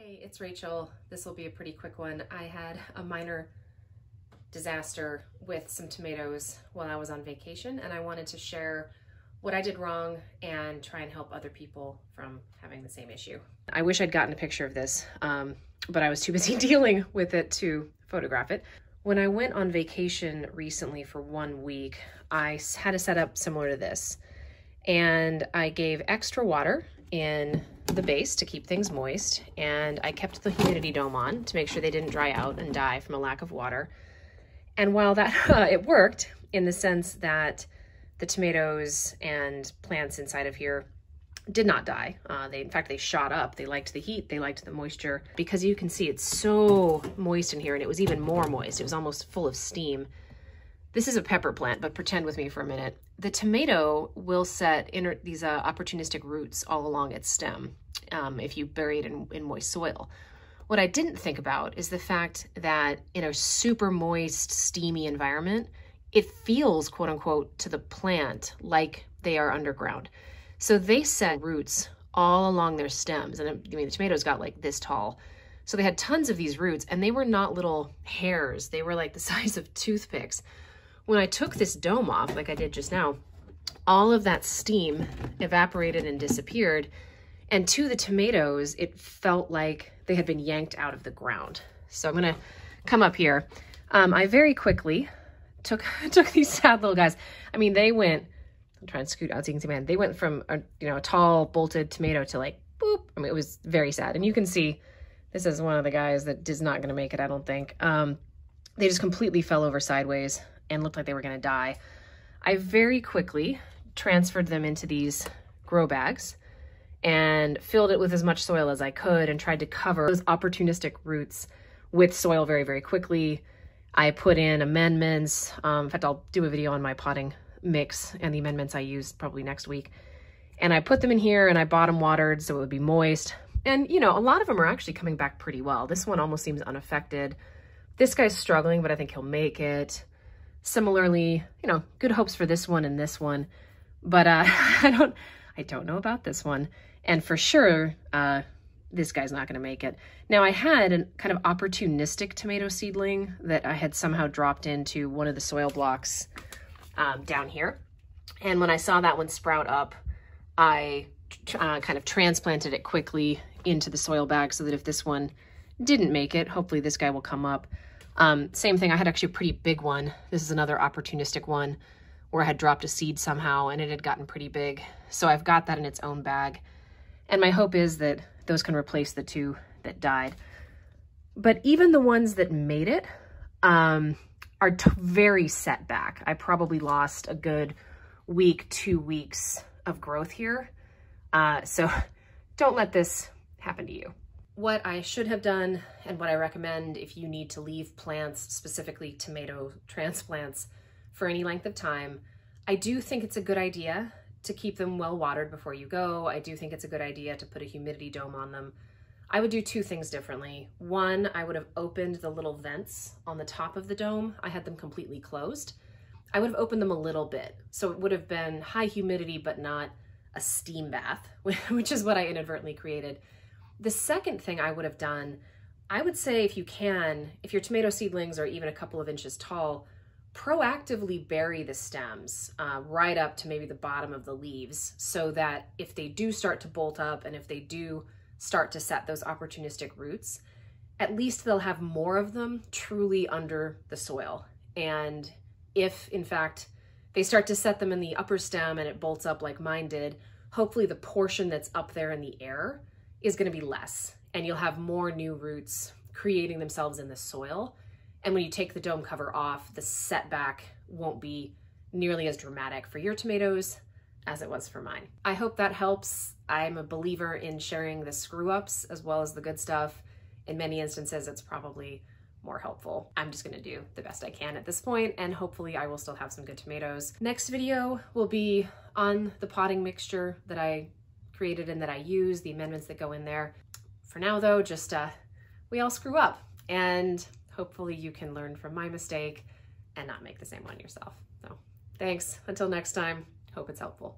Hey, it's Rachel. This will be a pretty quick one. I had a minor disaster with some tomatoes while I was on vacation, and I wanted to share what I did wrong and try and help other people from having the same issue. I wish I'd gotten a picture of this, but I was too busy dealing with it to photograph it. When I went on vacation recently for 1 week, I had a setup similar to this, and I gave extra water in the base to keep things moist, and I kept the humidity dome on to make sure they didn't dry out and die from a lack of water. And while that it worked in the sense that the tomatoes and plants inside of here did not die. In fact, they shot up. They liked the heat. They liked the moisture. Because you can see it's so moist in here, and it was even more moist. It was almost full of steam. This is a pepper plant, but pretend with me for a minute. The tomato will set these opportunistic roots all along its stem if you bury it in moist soil. What I didn't think about is the fact that in a super moist, steamy environment, it feels, quote unquote, to the plant like they are underground. So they set roots all along their stems. And I mean, the tomatoes got like this tall. So they had tons of these roots, and they were not little hairs. They were like the size of toothpicks. When I took this dome off, like I did just now, all of that steam evaporated and disappeared. And to the tomatoes, it felt like they had been yanked out of the ground. So I'm gonna come up here. I very quickly took these sad little guys. I mean, they went, I'm trying to scoot out so you can see, man, they went from a tall bolted tomato to like, boop. I mean, it was very sad. And you can see, this is one of the guys that is not gonna make it, I don't think. They just completely fell over sideways and looked like they were gonna die. I very quickly transferred them into these grow bags and filled it with as much soil as I could and tried to cover those opportunistic roots with soil very, very quickly. I put in amendments. In fact, I'll do a video on my potting mix and the amendments I used probably next week. And I put them in here and I bottom watered so it would be moist. And a lot of them are actually coming back pretty well. This one almost seems unaffected. This guy's struggling, but I think he'll make it. Similarly, good hopes for this one and this one, but I don't know about this one. And for sure, this guy's not gonna make it. Now I had a kind of opportunistic tomato seedling that I had somehow dropped into one of the soil blocks down here. And when I saw that one sprout up, I kind of transplanted it quickly into the soil bag so that if this one didn't make it, hopefully this guy will come up. Same thing, I had actually a pretty big one. This is another opportunistic one where I had dropped a seed somehow and it had gotten pretty big. So I've got that in its own bag. And my hope is that those can replace the two that died. But even the ones that made it are very set back. I probably lost a good week, 2 weeks of growth here. So don't let this happen to you. What I should have done and what I recommend if you need to leave plants, specifically tomato transplants, for any length of time, I do think it's a good idea to keep them well watered before you go. I do think it's a good idea to put a humidity dome on them. I would do two things differently. One, I would have opened the little vents on the top of the dome. I had them completely closed. I would have opened them a little bit. So it would have been high humidity, but not a steam bath, which is what I inadvertently created. The second thing I would have done, I would say if you can, if your tomato seedlings are even a couple of inches tall, proactively bury the stems right up to maybe the bottom of the leaves so that if they do start to bolt up and if they do start to set those opportunistic roots, at least they'll have more of them truly under the soil. And if in fact they start to set them in the upper stem and it bolts up like mine did, hopefully the portion that's up there in the air is going to be less and you'll have more new roots creating themselves in the soil. And when you take the dome cover off, the setback won't be nearly as dramatic for your tomatoes as it was for mine. I hope that helps. I'm a believer in sharing the screw ups as well as the good stuff. In many instances, it's probably more helpful. I'm just gonna do the best I can at this point, and hopefully I will still have some good tomatoes. Next video will be on the potting mixture that I created and that I use, the amendments that go in there. For now though, just we all screw up, and hopefully you can learn from my mistake and not make the same one yourself. So thanks, until next time, hope it's helpful.